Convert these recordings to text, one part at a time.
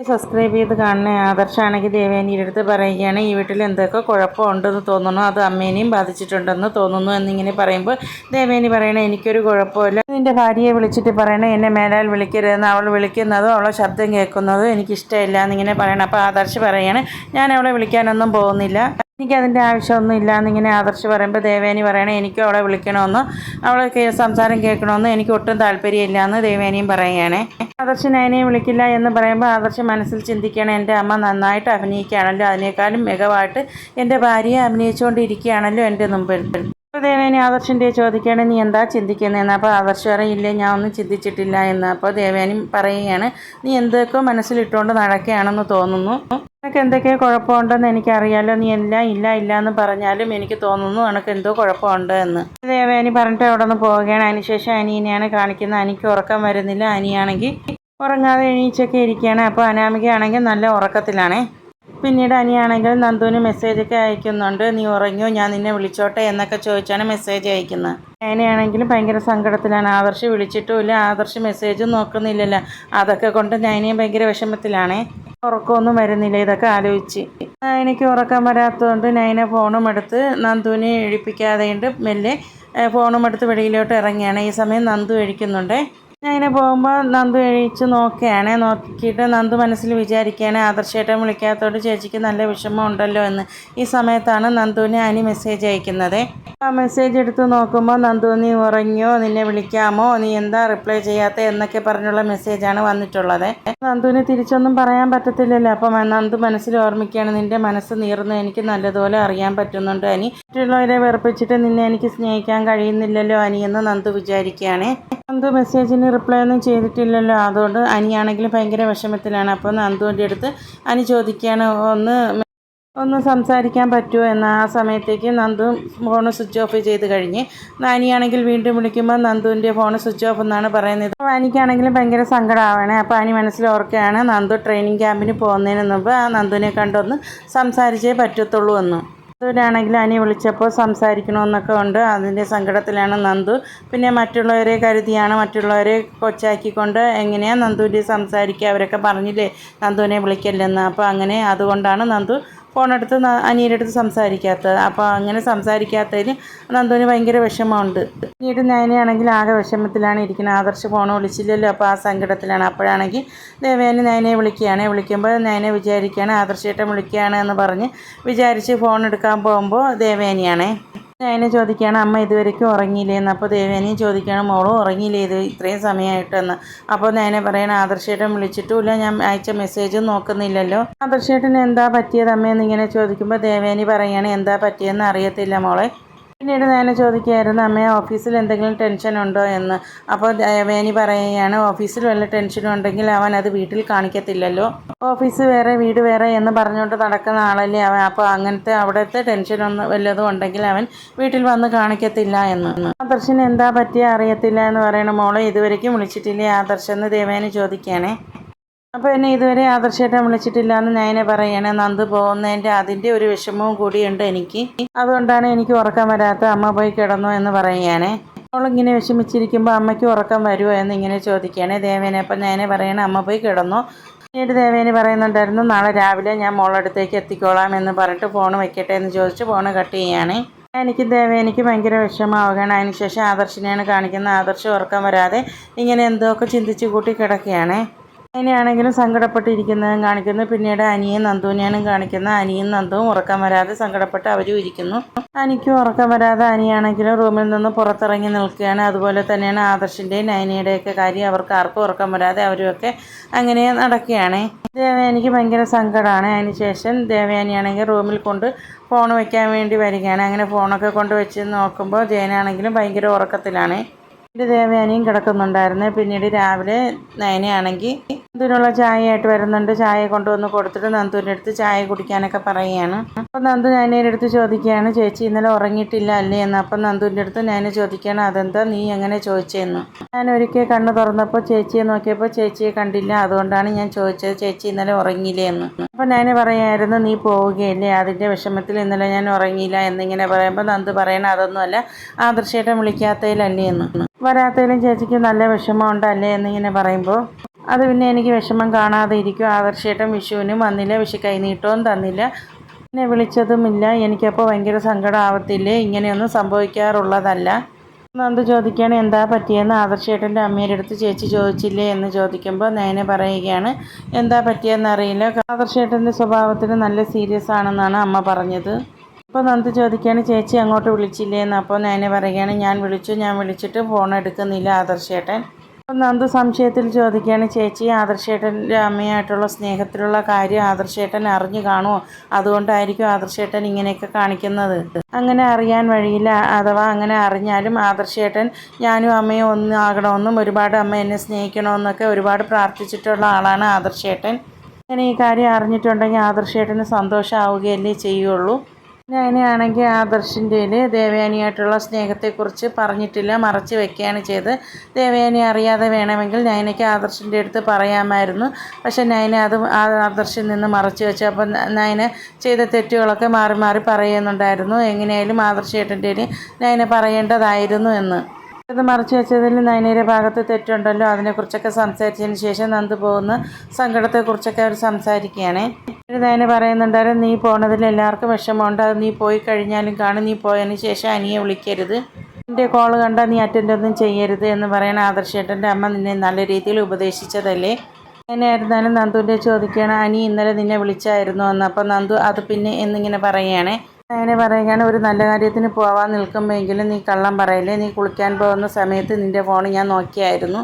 Subscribe ചെയ്ത് കാണുന്ന ആദർശാണെങ്കിൽ ദേവേനിയുടെ അടുത്ത് പറയുകയാണ്, ഈ വീട്ടിൽ എന്തൊക്കെ കുഴപ്പമുണ്ടെന്ന് തോന്നുന്നു, അത് അമ്മേനെയും ബാധിച്ചിട്ടുണ്ടെന്ന് തോന്നുന്നു എന്നിങ്ങനെ പറയുമ്പോൾ ദേവേനി പറയണേ, എനിക്കൊരു കുഴപ്പമില്ല. നിൻ്റെ ഭാര്യയെ വിളിച്ചിട്ട് പറയണേ എന്നെ മേലാൽ വിളിക്കരുതെന്ന്. അവൾ വിളിക്കുന്നതും അവളെ ശബ്ദം കേൾക്കുന്നതും എനിക്കിഷ്ടമില്ല എന്നിങ്ങനെ പറയണം. അപ്പോൾ ആദർശ് പറയാണ്, ഞാൻ അവളെ വിളിക്കാനൊന്നും പോകുന്നില്ല, എനിക്കതിൻ്റെ ആവശ്യമൊന്നും ഇല്ല എന്നിങ്ങനെ ആദർശ് പറയുമ്പോൾ ദേവേനി പറയണേ, എനിക്കും അവളെ വിളിക്കണമെന്ന്, അവളെ സംസാരം കേൾക്കണമെന്ന് എനിക്ക് ഒട്ടും താല്പര്യമില്ല എന്ന് ദേവേനിയും പറയുകയാണ്. ആദർശ് നയനയെ വിളിക്കില്ല എന്ന് പറയുമ്പോൾ ആദർശ് മനസ്സിൽ ചിന്തിക്കുകയാണ്, എൻ്റെ അമ്മ നന്നായിട്ട് അഭിനയിക്കുകയാണല്ലോ, അതിനേക്കാളും മികവായിട്ട് എൻ്റെ ഭാര്യയെ അഭിനയിച്ചുകൊണ്ടിരിക്കുകയാണല്ലോ എൻ്റെ മുമ്പിൽ. ദേവേനി ആദർശിൻ്റെ ചോദിക്കുകയാണ്, നീ എന്താ ചിന്തിക്കുന്നതെന്ന്. അപ്പോൾ ആദർശ് പറയില്ലേ, ഞാൻ ഒന്നും ചിന്തിച്ചിട്ടില്ല എന്ന്. അപ്പോൾ ദേവേനി പറയുകയാണ്, നീ എന്തൊക്കെ മനസ്സിലിട്ടുകൊണ്ട് നടക്കുകയാണെന്ന് തോന്നുന്നു, നിനക്ക് എന്തൊക്കെയോ കുഴപ്പമുണ്ടെന്ന് എനിക്കറിയാലോ, നീ എല്ലാം ഇല്ല ഇല്ല എന്ന് പറഞ്ഞാലും എനിക്ക് തോന്നുന്നു നിനക്ക് എന്തോ കുഴപ്പമുണ്ട് എന്ന്. ദേവേനി പറഞ്ഞിട്ട് അവിടെ നിന്ന് പോവുകയാണ്. അതിനുശേഷം അനീനെയാണ് കാണിക്കുന്നത്. അനിക്ക് ഉറക്കം വരുന്നില്ല, അനിയാണെങ്കിൽ ഉറങ്ങാതെ എണീച്ചൊക്കെ ഇരിക്കുകയാണ്. അപ്പോൾ അനാമികയാണെങ്കിൽ നല്ല ഉറക്കത്തിലാണ്. പിന്നീട് അനിയാണെങ്കിൽ നന്ദുവിന് മെസ്സേജൊക്കെ അയക്കുന്നുണ്ട്, നീ ഉറങ്ങിയോ, ഞാൻ നിന്നെ വിളിച്ചോട്ടെ എന്നൊക്കെ ചോദിച്ചാണ് മെസ്സേജ് അയക്കുന്നത്. നയനയാണെങ്കിലും ഭയങ്കര സങ്കടത്തിലാണ്. ആദർശ് വിളിച്ചിട്ടുമില്ല, ആദർശ് മെസ്സേജും നോക്കുന്നില്ലല്ലോ, അതൊക്കെ കൊണ്ട് നയനയും ഭയങ്കര വിഷമത്തിലാണ്. ഉറക്കമൊന്നും വരുന്നില്ല ഇതൊക്കെ ആലോചിച്ച്. എനിക്ക് ഉറക്കം വരാത്തതുകൊണ്ട് നയന ഫോണും എടുത്ത് നന്ദുവിനെ എഴുപ്പിക്കാതെയുണ്ട് മെല്ലെ ഫോണും എടുത്ത് വെളിയിലോട്ട് ഇറങ്ങിയാണ്. ഈ സമയം നന്ദു എഴുക്കുന്നുണ്ട്. നയന പോകുമ്പോൾ നന്ദു എഴുതിച്ച് നോക്കുകയാണ്. നോക്കിയിട്ട് നന്ദു മനസ്സിൽ വിചാരിക്കുകയാണ്, ആദർശേട്ടൻ വിളിക്കാത്തതുകൊണ്ട് ചേച്ചിക്ക് നല്ല വിഷമം ഉണ്ടല്ലോ എന്ന്. ഈ സമയത്താണ് നന്ദുവിനെ അനി മെസ്സേജ് അയക്കുന്നത്. ആ മെസ്സേജ് എടുത്ത് നോക്കുമ്പോൾ, നന്ദു നീ ഉറങ്ങിയോ, നിന്നെ വിളിക്കാമോ, നീ എന്താ റിപ്ലൈ ചെയ്യാത്ത എന്നൊക്കെ പറഞ്ഞുള്ള മെസ്സേജാണ് വന്നിട്ടുള്ളത്. നന്ദുവിന് തിരിച്ചൊന്നും പറയാൻ പറ്റത്തില്ലല്ലോ. അപ്പം നന്ദു മനസ്സിൽ ഓർമ്മിക്കുകയാണ്, നിൻ്റെ മനസ്സ് നീറുന്നത് എനിക്ക് നല്ലതുപോലെ അറിയാൻ പറ്റുന്നുണ്ട് അനി, മറ്റുള്ളവരെ വെറുപ്പിച്ചിട്ട് നിന്നെ എനിക്ക് സ്നേഹിക്കാൻ കഴിയുന്നില്ലല്ലോ അനി എന്ന് നന്ദു വിചാരിക്കുകയാണ്. നന്ദു മെസ്സേജിന് റിപ്ലൈ ഒന്നും ചെയ്തിട്ടില്ലല്ലോ, അതുകൊണ്ട് അനിയാണെങ്കിലും ഭയങ്കര വിഷമത്തിലാണ്. അപ്പോൾ നന്ദുവിൻ്റെ അടുത്ത് അനി ചോദിക്കുകയാണ്, ഒന്ന് സംസാരിക്കാൻ പറ്റുമോ എന്ന്. ആ സമയത്തേക്ക് നന്ദു ഫോൺ സ്വിച്ച് ഓഫ് ചെയ്ത് കഴിഞ്ഞ് അനിയാണെങ്കിൽ വീണ്ടും വിളിക്കുമ്പോൾ നന്ദുവിൻ്റെ ഫോൺ സ്വിച്ച് ഓഫ് എന്നാണ് പറയുന്നത്. അപ്പോൾ അനിക്കാണെങ്കിലും ഭയങ്കര സങ്കടമാവണേ. അപ്പോൾ അനി മനസ്സിൽ ഓർക്കുകയാണ്, നന്ദു ട്രെയിനിങ് ക്യാമ്പിന് പോകുന്നതിന് മുമ്പ് ആ നന്ദുവിനെ കണ്ടൊന്ന് സംസാരിച്ചേ പറ്റത്തുള്ളൂ എന്ന്. നന്ദുവിനാണെങ്കിൽ അനി വിളിച്ചപ്പോൾ സംസാരിക്കണമെന്നൊക്കെ ഉണ്ട്, അതിൻ്റെ സങ്കടത്തിലാണ് നന്ദു. പിന്നെ മറ്റുള്ളവരെ കരുതിയാണ്, മറ്റുള്ളവരെ കൊച്ചാക്കിക്കൊണ്ട് എങ്ങനെയാണ് നന്ദുവിൻ്റെ സംസാരിക്കുക, അവരൊക്കെ പറഞ്ഞില്ലേ നന്ദുവിനെ വിളിക്കല്ലെന്ന്. അപ്പോൾ അങ്ങനെ അതുകൊണ്ടാണ് നന്ദു ഫോണെടുത്ത് അനിയുടെ അടുത്ത് സംസാരിക്കാത്തത്. അപ്പോൾ അങ്ങനെ സംസാരിക്കാത്തതിന് നന്ദുവിന് ഭയങ്കര വിഷമമുണ്ട്. പിന്നീട് നയനയാണെങ്കിൽ ആകെ വിഷമത്തിലാണ് ഇരിക്കുന്നത്. ആദർശ് ഫോൺ വിളിച്ചില്ലല്ലോ, അപ്പോൾ ആ സങ്കടത്തിലാണ്. അപ്പോഴാണെങ്കിൽ ദേവേനി നയനയെ വിളിക്കുകയാണ്. വിളിക്കുമ്പോൾ നയനെ വിചാരിക്കുകയാണ് ആദർശേട്ടൻ വിളിക്കുകയാണ് എന്ന് പറഞ്ഞ് വിചാരിച്ച് ഫോൺ എടുക്കാൻ പോകുമ്പോൾ ദേവേനിയാണ്. നയനെ ചോദിക്കുകയാണ്, അമ്മ ഇതുവരെയ്ക്കും ഉറങ്ങിയില്ലേന്ന്. അപ്പോൾ ദേവേനിയും ചോദിക്കുകയാണ്, മോളും ഉറങ്ങിയില്ലേ ഇത്രയും സമയമായിട്ടെന്ന്. അപ്പോൾ നയനെ പറയണം, ആദർശേട്ടൻ വിളിച്ചിട്ടുമില്ല, ഞാൻ അയച്ച മെസ്സേജും നോക്കുന്നില്ലല്ലോ. ആദർശേട്ടന് എന്താ പറ്റിയത് അമ്മയെന്ന് ഇങ്ങനെ ചോദിക്കുമ്പോൾ ദേവേനി പറയുകയാണ്, എന്താ പറ്റിയെന്ന് അറിയത്തില്ല മോളെ. പിന്നീട് നയന ചോദിക്കുകയായിരുന്നു, അമ്മയെ ഓഫീസിൽ എന്തെങ്കിലും ടെൻഷൻ ഉണ്ടോ എന്ന്. അപ്പോൾ ദേവേനി പറയുകയാണ്, ഓഫീസിൽ വല്ല ടെൻഷനും ഉണ്ടെങ്കിൽ അവൻ അത് വീട്ടിൽ കാണിക്കത്തില്ലല്ലോ, ഓഫീസ് വേറെ വീട് വേറെ എന്ന് പറഞ്ഞുകൊണ്ട് നടക്കുന്ന ആളല്ലേ അവൻ. അപ്പോൾ അങ്ങനത്തെ അവിടുത്തെ ടെൻഷനൊന്നും വല്ലതും ഉണ്ടെങ്കിൽ അവൻ വീട്ടിൽ വന്ന് കാണിക്കത്തില്ല എന്ന്. ആദർശന് എന്താ പറ്റിയ അറിയത്തില്ല എന്ന് പറയണ. മോളെ ഇതുവരെയ്ക്കും വിളിച്ചിട്ടില്ലേ ആദർശ് എന്ന് ദേവേനി ചോദിക്കുകയാണ്. അപ്പോൾ എന്നെ ഇതുവരെ ആദർശേട്ടൻ വിളിച്ചിട്ടില്ല എന്ന് നയന പറയാണ്. നന്ദു പോകുന്നതിൻ്റെ അതിൻ്റെ ഒരു വിഷമവും കൂടിയുണ്ട് എനിക്ക്, അതുകൊണ്ടാണ് എനിക്ക് ഉറക്കം വരാത്ത, അമ്മ പോയി കിടന്നു എന്ന് പറയുകയാണ്. അവളിങ്ങനെ വിഷമിച്ചിരിക്കുമ്പോൾ അമ്മയ്ക്ക് ഉറക്കം വരുമോ എന്ന് ഇങ്ങനെ ചോദിക്കുകയാണ് ദേവേനെ. അപ്പം നയന പറയണ, അമ്മ പോയി കിടന്നു. പിന്നീട് ദേവേനി പറയുന്നുണ്ടായിരുന്നു, നാളെ രാവിലെ ഞാൻ മോളടുത്തേക്ക് എത്തിക്കോളാം എന്ന് പറഞ്ഞിട്ട് ഫോൺ വെക്കട്ടെ എന്ന് ചോദിച്ച് ഫോൺ കട്ട് ചെയ്യാണ്. ദേവേനിക്ക് ഭയങ്കര വിഷമമാവുകയാണ്. അതിനുശേഷം ആദർശിനെയാണ് കാണിക്കുന്നത്. ആദർശ് ഉറക്കം വരാതെ ഇങ്ങനെ എന്തൊക്കെ ചിന്തിച്ച് കൂട്ടി കിടക്കുകയാണ്. അതിനെയാണെങ്കിലും സങ്കടപ്പെട്ടിരിക്കുന്നതും കാണിക്കുന്നു. പിന്നീട് അനിയും നന്ദുവിനെയാണ് കാണിക്കുന്നത്. അനിയും നന്ദുവും ഉറക്കം വരാതെ സങ്കടപ്പെട്ട് അവരും ഇരിക്കുന്നു. അനിക്കും ഉറക്കം വരാതെ അനിയാണെങ്കിലും റൂമിൽ നിന്ന് പുറത്തിറങ്ങി നിൽക്കുകയാണ്. അതുപോലെ തന്നെയാണ് ആദർശിൻ്റെയും നയനയുടെയൊക്കെ കാര്യം. അവർക്ക് ആർക്കും ഉറക്കം വരാതെ അവരുമൊക്കെ അങ്ങനെ നടക്കുകയാണ്. ദേവയാനിക്ക് ഭയങ്കര സങ്കടമാണ്. അതിനുശേഷം ദേവയാനിയാണെങ്കിൽ റൂമിൽ കൊണ്ട് ഫോൺ വയ്ക്കാൻ വേണ്ടി വരികയാണ്. അങ്ങനെ ഫോണൊക്കെ കൊണ്ട് വെച്ച് നോക്കുമ്പോൾ ജയനാണെങ്കിലും ഭയങ്കര ഉറക്കത്തിലാണ്. ദേവയാനിയും കിടക്കുന്നുണ്ടായിരുന്നു. പിന്നീട് രാവിലെ നയനയാണെങ്കിൽ നന്ദുവിനുള്ള ചായയായിട്ട് വരുന്നുണ്ട്. ചായ കൊണ്ടുവന്ന് കൊടുത്തിട്ട് നന്ദുവിൻ്റെ അടുത്ത് ചായ കുടിക്കാനൊക്കെ പറയുകയാണ്. അപ്പോൾ നന്ദു നയനയുടെ അടുത്ത് ചോദിക്കുകയാണ്, ചേച്ചി ഇന്നലെ ഉറങ്ങിയിട്ടില്ല അല്ലേ എന്ന്. അപ്പം നന്ദുവിൻ്റെ അടുത്ത് നയന ചോദിക്കുകയാണ്, അതെന്താ നീ എങ്ങനെ ചോദിച്ചതെന്ന്. ഞാൻ ഒരിക്കൽ കണ്ണ് തുറന്നപ്പോൾ ചേച്ചിയെ നോക്കിയപ്പോൾ ചേച്ചിയെ കണ്ടില്ല, അതുകൊണ്ടാണ് ഞാൻ ചോദിച്ചത് ചേച്ചി ഇന്നലെ ഉറങ്ങിയില്ലേ എന്ന്. അപ്പോൾ നയന പറയായിരുന്നു, നീ പോവുകയല്ലേ, അതിൻ്റെ വിഷമത്തിൽ ഇന്നലെ ഞാൻ ഉറങ്ങിയില്ല എന്നിങ്ങനെ പറയുമ്പോൾ നന്ദു പറയണം, അതൊന്നുമല്ല, ആദർശേട്ടൻ വിളിക്കാത്തതിലല്ലേ എന്ന്. വരാത്തതിലും ചേച്ചിക്ക് നല്ല വിഷമമുണ്ടല്ലേ എന്നിങ്ങനെ പറയുമ്പോൾ അത് പിന്നെ എനിക്ക് വിഷമം കാണാതെ ഇരിക്കും. ആദർശേട്ടൻ വിഷുവിനും വന്നില്ല, വിഷു കൈനീട്ടവും തന്നില്ല, എന്നെ വിളിച്ചതുമില്ല. എനിക്കപ്പോൾ ഭയങ്കര സങ്കടം ആവത്തില്ലേ? ഇങ്ങനെയൊന്നും സംഭവിക്കാറുള്ളതല്ല. നന്ദു ചോദിക്കുകയാണ് എന്താ പറ്റിയെന്ന്. ആദർശേട്ടൻ്റെ അമ്മയുടെ അടുത്ത് ചേച്ചി ചോദിച്ചില്ലേ എന്ന് ചോദിക്കുമ്പോൾ നയന പറയുകയാണ് എന്താ പറ്റിയെന്നറിയില്ല, ആദർശേട്ടൻ്റെ സ്വഭാവത്തിന് നല്ല സീരിയസ് ആണെന്നാണ് അമ്മ പറഞ്ഞത്. അപ്പോൾ നന്ദു ചോദിക്കുകയാണ് ചേച്ചി അങ്ങോട്ട് വിളിച്ചില്ലേ എന്ന്. അപ്പോൾ നയന പറയുകയാണ് ഞാൻ വിളിച്ചിട്ട് ഫോൺ എടുക്കുന്നില്ല ആദർശേട്ടൻ. അപ്പോൾ നന്ദു സംശയത്തിൽ ചോദിക്കുകയാണ് ചേച്ചി ആദർശേട്ടൻ്റെ അമ്മയായിട്ടുള്ള സ്നേഹത്തിലുള്ള കാര്യം ആദർശേട്ടൻ അറിഞ്ഞു കാണുമോ? അതുകൊണ്ടായിരിക്കും ആദർശേട്ടൻ ഇങ്ങനെയൊക്കെ കാണിക്കുന്നത്. അങ്ങനെ അറിയാൻ വഴിയില്ല. അഥവാ അങ്ങനെ അറിഞ്ഞാലും ആദർശേട്ടൻ ഞാനും അമ്മയും ഒന്നാകണമെന്നും ഒരുപാട് അമ്മ എന്നെ സ്നേഹിക്കണമെന്നൊക്കെ ഒരുപാട് പ്രാർത്ഥിച്ചിട്ടുള്ള ആളാണ് ആദർശേട്ടൻ. അങ്ങനെ ഈ കാര്യം അറിഞ്ഞിട്ടുണ്ടെങ്കിൽ ആദർശേട്ടന് സന്തോഷമാവുകയല്ലേ ചെയ്യുള്ളൂ. നയനയാണെങ്കിൽ ആദർശിൻ്റെ ദേവയാനിയായിട്ടുള്ള സ്നേഹത്തെക്കുറിച്ച് പറഞ്ഞിട്ടില്ല, മറച്ച് വെക്കുകയാണ് ചെയ്ത്. ദേവയാനി അറിയാതെ വേണമെങ്കിൽ നയനയ്ക്ക് ആദർശിൻ്റെ അടുത്ത് പറയാമായിരുന്നു. പക്ഷെ നയന അത് ആദർശിൽ നിന്ന് മറച്ച് വെച്ചു. അപ്പം നയന ചെയ്ത തെറ്റുകളൊക്കെ മാറി മാറി പറയുന്നുണ്ടായിരുന്നു. എങ്ങനെയായാലും ആദർശേട്ടൻ്റെ നയന പറയേണ്ടതായിരുന്നു എന്ന്. ഇത് മറച്ചു വെച്ചതിൽ നയനയുടെ ഭാഗത്ത് തെറ്റുണ്ടല്ലോ, അതിനെക്കുറിച്ചൊക്കെ സംസാരിച്ചതിന് ശേഷം നന്ദു പോകുന്ന സങ്കടത്തെക്കുറിച്ചൊക്കെ അവർ സംസാരിക്കുകയാണ്. നയന പറയുന്നുണ്ടായിരുന്നു നീ പോണതിൽ എല്ലാവർക്കും വിഷമമുണ്ട്, അത് നീ പോയി കഴിഞ്ഞാലും കാണും, നീ പോയതിന് ശേഷം അനിയെ വിളിക്കരുത്, എൻ്റെ കോൾ കണ്ടാൽ നീ അറ്റൻഡ് ഒന്നും ചെയ്യരുത് എന്ന് പറയണ ആദർശേട്ടൻ്റെ അമ്മ നിന്നെ നല്ല രീതിയിൽ ഉപദേശിച്ചതല്ലേ. അങ്ങനെയായിരുന്നാലും നന്ദുവിൻ്റെ ചോദിക്കുകയാണ് അനി ഇന്നലെ നിന്നെ വിളിച്ചായിരുന്നു എന്ന്. അപ്പോൾ നന്ദു അത് പിന്നെ എന്നിങ്ങനെ പറയുകയാണ്. അങ്ങനെ പറയുകയാണ് ഒരു നല്ല കാര്യത്തിന് പോവാൻ നിൽക്കുമ്പോഴെങ്കിലും നീ കള്ളം പറയില്ലേ, നീ കുളിക്കാൻ പോകുന്ന സമയത്ത് നിൻ്റെ ഫോൺ ഞാൻ നോക്കിയായിരുന്നു,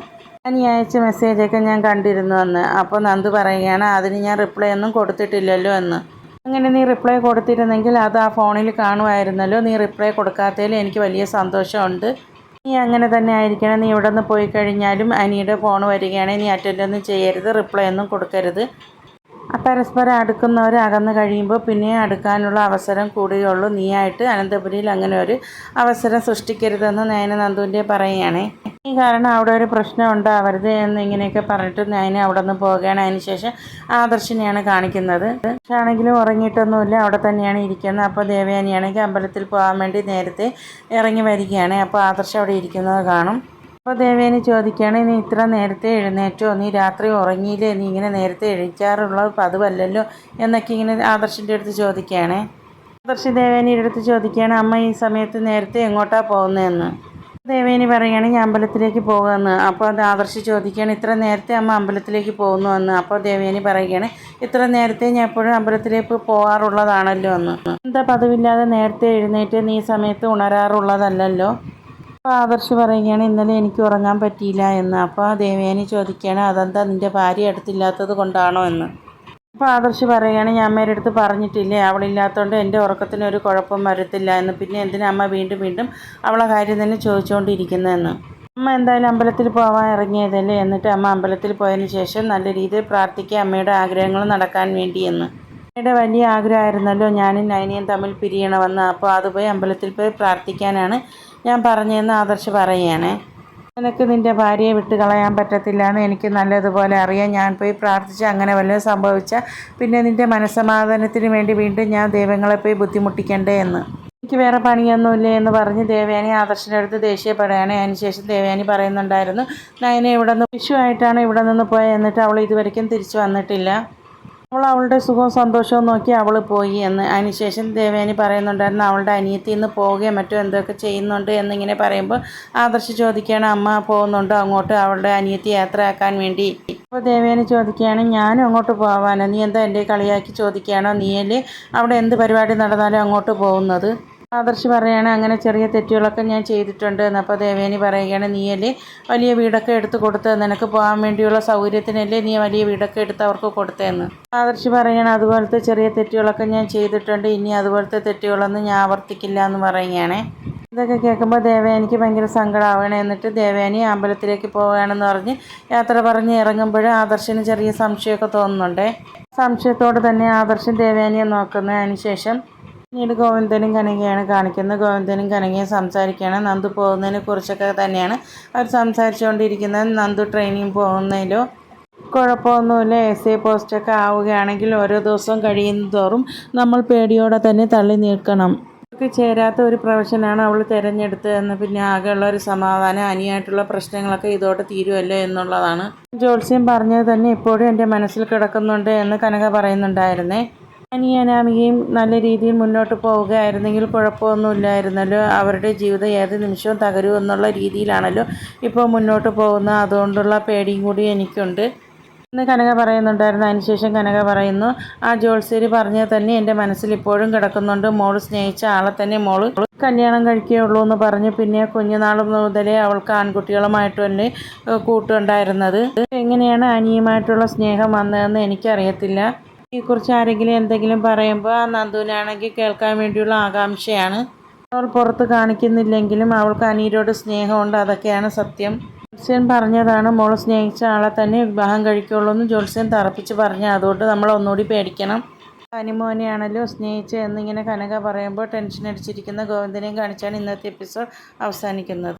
നീ അയച്ച മെസ്സേജൊക്കെ ഞാൻ കണ്ടിരുന്നു എന്ന്. അപ്പോൾ നന്ദു പറയുകയാണ് അതിന് ഞാൻ റിപ്ലൈ ഒന്നും കൊടുത്തിട്ടില്ലല്ലോ എന്ന്. അങ്ങനെ നീ റിപ്ലൈ കൊടുത്തിരുന്നെങ്കിൽ അത് ആ ഫോണിൽ കാണുമായിരുന്നല്ലോ, നീ റിപ്ലൈ കൊടുക്കാത്തതിൽ എനിക്ക് വലിയ സന്തോഷമുണ്ട്. നീ അങ്ങനെ തന്നെ ആയിരിക്കണം, നീ ഇവിടെ നിന്ന് പോയി കഴിഞ്ഞാലും അനിയുടെ ഫോൺ വരികയാണെങ്കിൽ നീ അറ്റൻഡ് ഒന്നും ചെയ്യരുത്, റിപ്ലൈ ഒന്നും കൊടുക്കരുത്. പരസ്പരം അടുക്കുന്നവർ അകന്നു കഴിയുമ്പോൾ പിന്നെ അടുക്കാനുള്ള അവസരം കൂടുകയുള്ളൂ. നീയായിട്ട് അനന്തപുരിയിൽ അങ്ങനെ ഒരു അവസരം സൃഷ്ടിക്കരുതെന്ന് നയന നന്ദുവിൻ്റെ പറയുകയാണേ. ഈ കാരണം അവിടെ ഒരു പ്രശ്നം ഉണ്ടാവരുത് എന്നിങ്ങനെയൊക്കെ പറഞ്ഞിട്ട് നയന അവിടെ നിന്ന് പോവുകയാണ്. അതിനുശേഷം ആദർശിനെയാണ് കാണിക്കുന്നത്. പക്ഷെ ആണെങ്കിലും ഉറങ്ങിയിട്ടൊന്നുമില്ല, അവിടെ തന്നെയാണ് ഇരിക്കുന്നത്. അപ്പോൾ ദേവയാനിയാണെങ്കിൽ അമ്പലത്തിൽ പോകാൻ വേണ്ടി നേരത്തെ ഇറങ്ങി വരികയാണ്. അപ്പോൾ ആദർശ് അവിടെ ഇരിക്കുന്നത് കാണും. അപ്പോൾ ദേവേനി ചോദിക്കുകയാണ് നീ ഇത്ര നേരത്തെ എഴുന്നേറ്റോ, നീ രാത്രി ഉറങ്ങിയില്ലേ, നീ ഇങ്ങനെ നേരത്തെ എഴുന്നേൽക്കാറുള്ളത് പതിവല്ലല്ലോ എന്നൊക്കെ ഇങ്ങനെ ആദർശിൻ്റെ അടുത്ത് ചോദിക്കുകയാണ്. ആദർശ് ദേവേനിയുടെ അടുത്ത് ചോദിക്കുകയാണ് അമ്മ ഈ സമയത്ത് നേരത്തെ എങ്ങോട്ടാണ് പോകുന്നതെന്ന്. ദേവേനി പറയുകയാണെങ്കിൽ അമ്പലത്തിലേക്ക് പോകുമെന്ന്. അപ്പോൾ അത് ആദർശ് ചോദിക്കുകയാണ് ഇത്ര നേരത്തെ അമ്മ അമ്പലത്തിലേക്ക് പോകുന്നു എന്ന്. അപ്പോൾ ദേവേനി പറയുകയാണ് ഇത്ര നേരത്തെ ഞാൻ എപ്പോഴും അമ്പലത്തിലേക്ക് പോകാറുള്ളതാണല്ലോ എന്ന്. എന്താ പതിവില്ലാതെ നേരത്തെ എഴുന്നേറ്റ് നീ സമയത്ത് ഉണരാറുള്ളതല്ലല്ലോ. അപ്പോൾ ആദർശ് പറയുകയാണ് ഇന്നലെ എനിക്ക് ഉറങ്ങാൻ പറ്റിയില്ല എന്ന്. അപ്പോൾ ദേവയാനി ചോദിക്കുകയാണ് അതെന്താ നിൻ്റെ ഭാര്യ അടുത്തില്ലാത്തത് കൊണ്ടാണോ എന്ന്. അപ്പോൾ ആദർശ് പറയുകയാണ് ഞാൻ അമ്മയുടെ അടുത്ത് പറഞ്ഞിട്ടില്ലേ അവളില്ലാത്തതുകൊണ്ട് എൻ്റെ ഉറക്കത്തിന് ഒരു കുഴപ്പം വരത്തില്ല എന്ന്, പിന്നെ എന്തിനാ അമ്മ വീണ്ടും വീണ്ടും അവളെ കാര്യം തന്നെ ചോദിച്ചുകൊണ്ടിരിക്കുന്നതെന്ന്. അമ്മ എന്തായാലും അമ്പലത്തിൽ പോകാൻ ഇറങ്ങിയതല്ലേ, എന്നിട്ട് അമ്മ അമ്പലത്തിൽ പോയതിന് ശേഷം നല്ല രീതിയിൽ പ്രാർത്ഥിക്കുക അമ്മയുടെ ആഗ്രഹങ്ങൾ നടക്കാൻ വേണ്ടിയെന്ന്. അമ്മയുടെ വലിയ ആഗ്രഹമായിരുന്നല്ലോ ഞാനും നയനയും തമ്മിൽ പിരിയണമെന്ന്. അപ്പോൾ അത് പോയി അമ്പലത്തിൽ പോയി പ്രാർത്ഥിക്കാനാണ് ഞാൻ പറഞ്ഞതെന്ന് ആദർശ് പറയുകയാണ്. നിനക്ക് നിൻ്റെ ഭാര്യയെ വിട്ട് കളയാൻ പറ്റത്തില്ല എന്ന് എനിക്ക് നല്ലതുപോലെ അറിയാം. ഞാൻ പോയി പ്രാർത്ഥിച്ച് അങ്ങനെ വല്ലതും സംഭവിച്ചാൽ പിന്നെ നിൻ്റെ മനസ്സമാധാനത്തിന് വേണ്ടി വീണ്ടും ഞാൻ ദൈവങ്ങളെ പോയി ബുദ്ധിമുട്ടിക്കണ്ടേ എന്ന്. എനിക്ക് വേറെ പണിയൊന്നുമില്ലേ എന്ന് പറഞ്ഞ് ദേവയാനി ആദർശിൻ്റെ അടുത്ത് ദേഷ്യപ്പെടുകയാണ്. അതിനുശേഷം ദേവയാനി പറയുന്നുണ്ടായിരുന്നു നയന ഇവിടെ നിന്ന് വിഷുവായിട്ടാണ് ഇവിടെ നിന്ന് പോയത്, എന്നിട്ട് അവൾ ഇതുവരെയ്ക്കും തിരിച്ചു വന്നിട്ടില്ല, അവളുടെ സുഖവും സന്തോഷവും നോക്കി അവൾ പോയി എന്ന്. അതിനുശേഷം ദേവയാനി പറയുന്നുണ്ടായിരുന്നു അവളുടെ അനിയത്തി ഇന്ന് പോവുകയോ മറ്റോ എന്തൊക്കെ ചെയ്യുന്നുണ്ട് എന്നിങ്ങനെ പറയുമ്പോൾ ആദർശ് ചോദിക്കുകയാണ് അമ്മ പോകുന്നുണ്ടോ അങ്ങോട്ട് അവളുടെ അനിയത്തി യാത്രയാക്കാൻ വേണ്ടി. അപ്പോൾ ദേവയാനി ചോദിക്കുകയാണ് ഞാനും അങ്ങോട്ട് പോകാനോ, നീ എന്താ എൻ്റെ കളിയാക്കി ചോദിക്കുകയാണോ, നീയല്ലേ അവിടെ എന്ത് പരിപാടി നടന്നാലും അങ്ങോട്ട് പോകുന്നത്. ആദർശ് പറയുകയാണ് അങ്ങനെ ചെറിയ തെറ്റുകളൊക്കെ ഞാൻ ചെയ്തിട്ടുണ്ട് എന്ന്. അപ്പോൾ ദേവേനി പറയുകയാണ് നീയല്ലേ വലിയ വീടൊക്കെ എടുത്ത് കൊടുത്തത്, നിനക്ക് പോകാൻ വേണ്ടിയുള്ള സൗകര്യത്തിനല്ലേ നീ വലിയ വീടൊക്കെ എടുത്ത് അവർക്ക് കൊടുത്തതെന്ന്. ആദർശ് പറയുകയാണ് അതുപോലത്തെ ചെറിയ തെറ്റുകളൊക്കെ ഞാൻ ചെയ്തിട്ടുണ്ട്, ഇനി അതുപോലത്തെ തെറ്റുകളൊന്നും ഞാൻ ആവർത്തിക്കില്ല എന്ന് പറയുകയാണ്. ഇതൊക്കെ കേൾക്കുമ്പോൾ ദേവയാനിക്ക് ഭയങ്കര സങ്കടമാവുകയാണ്. എന്നിട്ട് ദേവയാനി അമ്പലത്തിലേക്ക് പോവുകയാണെന്ന് പറഞ്ഞ് യാത്ര പറഞ്ഞ് ഇറങ്ങുമ്പോൾ ആദർശിന് ചെറിയ സംശയമൊക്കെ തോന്നുന്നുണ്ട്. സംശയത്തോട് തന്നെ ആദർശൻ ദേവയാനിയെ നോക്കുന്നു. അതിനുശേഷം പിന്നീട് ഗോവിന്ദനും കനകയാണ് കാണിക്കുന്നത്. ഗോവിന്ദനും കനകയും സംസാരിക്കുകയാണ്. നന്ദു പോകുന്നതിനെ കുറിച്ചൊക്കെ തന്നെയാണ് അവർ സംസാരിച്ചുകൊണ്ടിരിക്കുന്നത്. നന്ദു ട്രെയിനിങ് പോകുന്നതിലോ കുഴപ്പമൊന്നുമില്ല, SA പോസ്റ്റൊക്കെ ആവുകയാണെങ്കിൽ ഓരോ ദിവസവും കഴിയുന്നതോറും നമ്മൾ പേടിയോടെ തന്നെ തള്ളി നീക്കണം. ചേരാത്ത ഒരു പ്രൊഫഷനാണ് അവൾ തിരഞ്ഞെടുത്തതെന്ന്. പിന്നെ ആകെയുള്ള ഒരു സമാധാനം അനിയായിട്ടുള്ള പ്രശ്നങ്ങളൊക്കെ ഇതോടെ തീരുമല്ലോ എന്നുള്ളതാണ്. ജോത്സ്യം പറഞ്ഞത് തന്നെ ഇപ്പോഴും എൻ്റെ മനസ്സിൽ കിടക്കുന്നുണ്ട് എന്ന് കനക പറയുന്നുണ്ടായിരുന്നേ. അനിയും അനാമികയും നല്ല രീതിയിൽ മുന്നോട്ട് പോവുകയായിരുന്നെങ്കിൽ കുഴപ്പമൊന്നുമില്ലായിരുന്നല്ലോ. അവരുടെ ജീവിതം ഏത് നിമിഷവും തകരും എന്നുള്ള രീതിയിലാണല്ലോ ഇപ്പോൾ മുന്നോട്ട് പോകുന്നത്. അതുകൊണ്ടുള്ള പേടിയും കൂടി എനിക്കുണ്ട് എന്ന് കനക പറയുന്നുണ്ടായിരുന്നു. അതിനുശേഷം കനക പറയുന്നു, ആ ജോത്സ്യർ പറഞ്ഞത് തന്നെ എൻ്റെ മനസ്സിൽ ഇപ്പോഴും കിടക്കുന്നുണ്ട്. മോള് സ്നേഹിച്ച ആളെ തന്നെ മോള് കല്യാണം കഴിക്കുകയുള്ളൂ എന്ന് പറഞ്ഞു. പിന്നെ കുഞ്ഞുനാൾ മുതലേ അവൾക്ക് ആൺകുട്ടികളുമായിട്ട് തന്നെ കൂട്ടുണ്ടായിരുന്നത്. എങ്ങനെയാണ് അനിയുമായിട്ടുള്ള സ്നേഹം വന്നതെന്ന് എനിക്കറിയത്തില്ല. ഇതിനെക്കുറിച്ച് ആരെങ്കിലും എന്തെങ്കിലും പറയുമ്പോൾ ആ നന്ദുവിനാണെങ്കിൽ കേൾക്കാൻ വേണ്ടിയുള്ള ആകാംക്ഷയാണ്. അവൾ പുറത്ത് കാണിക്കുന്നില്ലെങ്കിലും അവൾക്ക് അനിയരോട് സ്നേഹമുണ്ട്, അതൊക്കെയാണ് സത്യം. ജോത്സ്യൻ പറഞ്ഞതാണ് മോൾ സ്നേഹിച്ച ആളെ തന്നെ വിവാഹം കഴിക്കുള്ളൂ എന്ന് ജോത്സ്യൻ തറപ്പിച്ച് പറഞ്ഞു. അതുകൊണ്ട് നമ്മൾ ഒന്നുകൂടി പേടിക്കണം. അനിമോനെയാണല്ലോ സ്നേഹിച്ചത് എന്നിങ്ങനെ കനക പറയുമ്പോൾ ടെൻഷൻ അടിച്ചിരിക്കുന്ന ഗോവിന്ദനെയും കാണിച്ചാണ് ഇന്നത്തെ എപ്പിസോഡ് അവസാനിക്കുന്നത്.